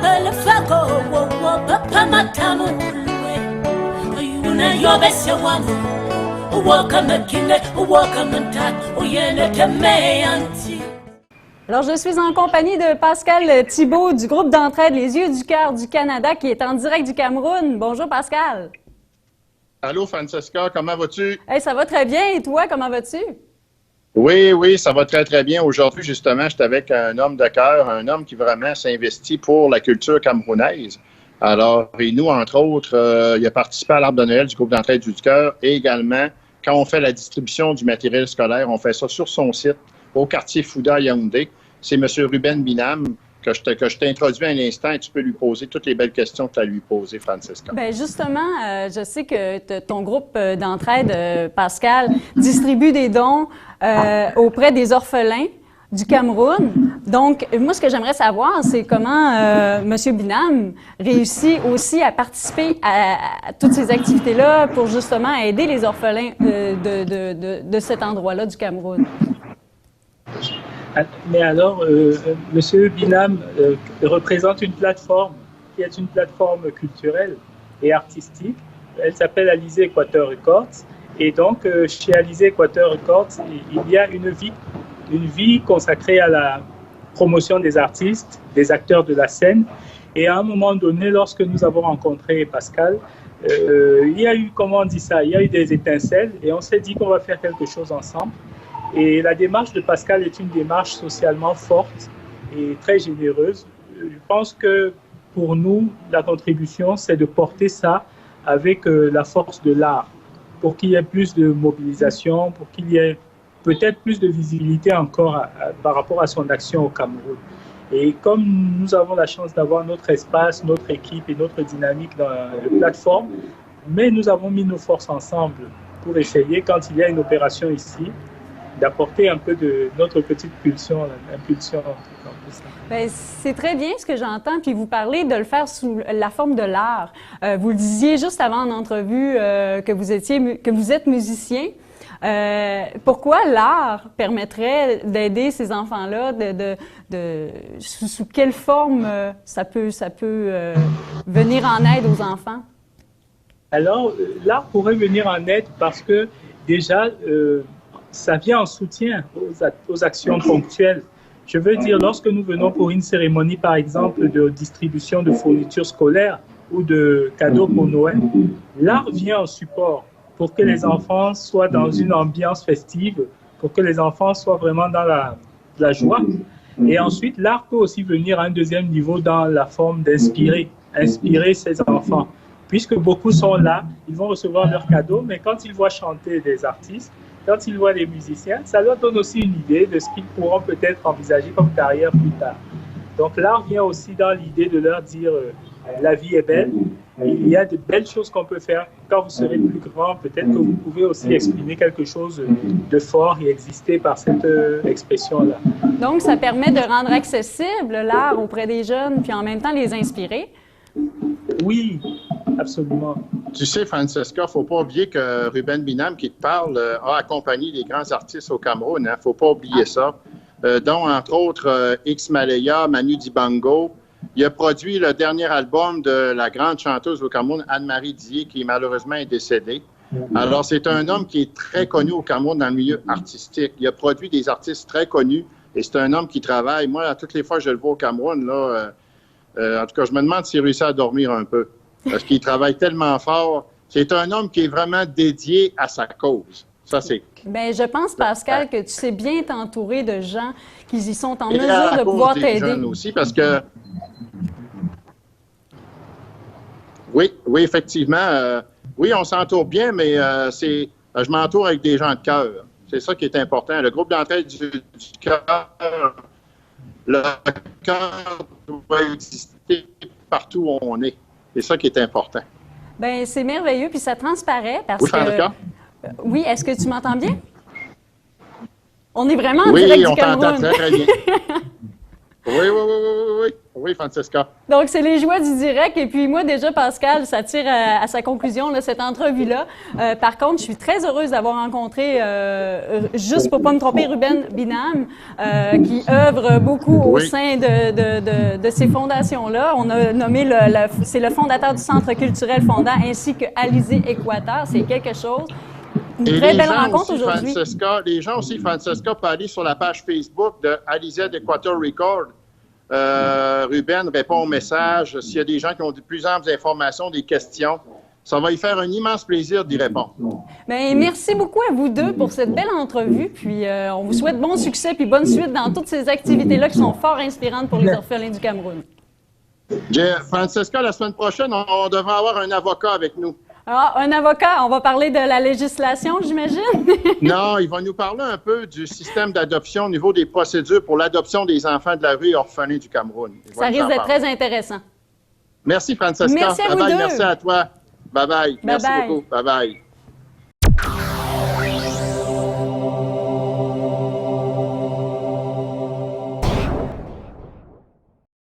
Alors, je suis en compagnie de Pascal Thibault du groupe d'entraide Les Yeux du Cœur du Canada qui est en direct du Cameroun. Bonjour Pascal. Allô Francesca, comment vas-tu? Hey, ça va très bien. Et toi, comment vas-tu? Oui, ça va très, très bien. Aujourd'hui, justement, j'étais avec un homme de cœur, un homme qui vraiment s'investit pour la culture camerounaise. Alors, et nous, entre autres, il a participé à l'Arbre de Noël du groupe d'entraide du cœur et également, quand on fait la distribution du matériel scolaire, on fait ça sur son site au quartier Fouda à Yaoundé. C'est M. Ruben Binam que je t'introduis un instant et tu peux lui poser toutes les belles questions que tu as à lui poser, Francesca. Bien, justement, je sais que ton groupe d'entraide, Pascal, distribue des dons auprès des orphelins du Cameroun. Donc, moi, ce que j'aimerais savoir, c'est comment M. Binam réussit aussi à participer à toutes ces activités-là pour justement aider les orphelins de cet endroit-là du Cameroun. Mais alors, M. Binam représente une plateforme qui est une plateforme culturelle et artistique. Elle s'appelle Alizé Équateur Records. Et donc, chez Alizé Équateur Records, il y a une vie consacrée à la promotion des artistes, des acteurs de la scène. Et à un moment donné, lorsque nous avons rencontré Pascal, il y a eu, comment on dit ça, il y a eu des étincelles et on s'est dit qu'on va faire quelque chose ensemble. Et la démarche de Pascal est une démarche socialement forte et très généreuse. Je pense que pour nous, la contribution, c'est de porter ça avec la force de l'art, pour qu'il y ait plus de mobilisation, pour qu'il y ait peut-être plus de visibilité encore par rapport à son action au Cameroun. Et comme nous avons la chance d'avoir notre espace, notre équipe et notre dynamique dans la plateforme, mais nous avons mis nos forces ensemble pour essayer, quand il y a une opération ici, d'apporter un peu de notre petite impulsion. Bien, c'est très bien ce que j'entends, puis vous parlez de le faire sous la forme de l'art. Vous le disiez juste avant en entrevue que vous êtes musicien. Pourquoi l'art permettrait d'aider ces enfants-là, sous quelle forme ça peut venir en aide aux enfants? Alors, l'art pourrait venir en aide parce que déjà, ça vient en soutien aux actions ponctuelles. Je veux dire, lorsque nous venons pour une cérémonie, par exemple, de distribution de fournitures scolaires ou de cadeaux pour Noël, l'art vient en support pour que les enfants soient dans une ambiance festive, pour que les enfants soient vraiment dans la joie. Et ensuite, l'art peut aussi venir à un deuxième niveau dans la forme inspirer ces enfants. Puisque beaucoup sont là, ils vont recevoir leurs cadeaux, mais quand ils voient chanter des artistes, quand ils voient des musiciens, ça leur donne aussi une idée de ce qu'ils pourront peut-être envisager comme carrière plus tard. Donc l'art vient aussi dans l'idée de leur dire la vie est belle, il y a de belles choses qu'on peut faire. Quand vous serez plus grand, peut-être que vous pouvez aussi exprimer quelque chose de fort et exister par cette expression-là. Donc ça permet de rendre accessible l'art auprès des jeunes, puis en même temps les inspirer. Oui, absolument. Tu sais, Francesca, il ne faut pas oublier que Ruben Binam, qui te parle, a accompagné les grands artistes au Cameroun. Il ne faut pas oublier ça. Dont, entre autres, X Malaya, Manu Dibango. Il a produit le dernier album de la grande chanteuse au Cameroun, Anne-Marie Dié, qui malheureusement est décédée. Alors, c'est un homme qui est très connu au Cameroun dans le milieu artistique. Il a produit des artistes très connus et c'est un homme qui travaille. Moi, toutes les fois que je le vois au Cameroun, là, en tout cas, je me demande s'il réussit à dormir un peu. Parce qu'il travaille tellement fort. C'est un homme qui est vraiment dédié à sa cause. Ça, c'est... Bien, je pense, Pascal, que tu sais bien t'entourer de gens qui y sont en mesure de pouvoir t'aider. Jeunes aussi, parce que... Oui, effectivement. Oui, on s'entoure bien, mais je m'entoure avec des gens de cœur. C'est ça qui est important. Le groupe d'entraide du cœur, le cœur doit exister partout où on est. C'est ça qui est important. Bien, c'est merveilleux, puis ça transparaît parce oui, que... Oui, est-ce que tu m'entends bien? On est vraiment en direct du Cameroun. Oui, on t'entend très, très bien. Oui. Oui, Francesca. Donc, c'est les joies du direct. Et puis, moi, déjà, Pascal, ça tire à sa conclusion, là, cette entrevue-là. Par contre, je suis très heureuse d'avoir rencontré, juste pour pas me tromper, Ruben Binam, qui œuvre beaucoup au sein de ces fondations-là. On a nommé, c'est le fondateur du Centre culturel Fondant, ainsi que Alizé Équateur. C'est quelque chose. Une très belle rencontre aujourd'hui. Les gens aussi, Francesca, peuvent aller sur la page Facebook de Alizé Équateur Record. Ruben répond aux messages. S'il y a des gens qui ont de plus amples informations, des questions, ça va y faire un immense plaisir d'y répondre. Bien, merci beaucoup à vous deux pour cette belle entrevue. Puis, on vous souhaite bon succès puis bonne suite dans toutes ces activités-là qui sont fort inspirantes pour les orphelins du Cameroun. Francesca, la semaine prochaine, on devrait avoir un avocat avec nous. Ah, un avocat, on va parler de la législation, j'imagine? Non, il va nous parler un peu du système d'adoption au niveau des procédures pour l'adoption des enfants de la rue et orphelins du Cameroun. Ça risque d'être très intéressant. Merci, Francesca. Merci à vous deux. Merci à toi. Bye-bye. Merci beaucoup. Bye-bye.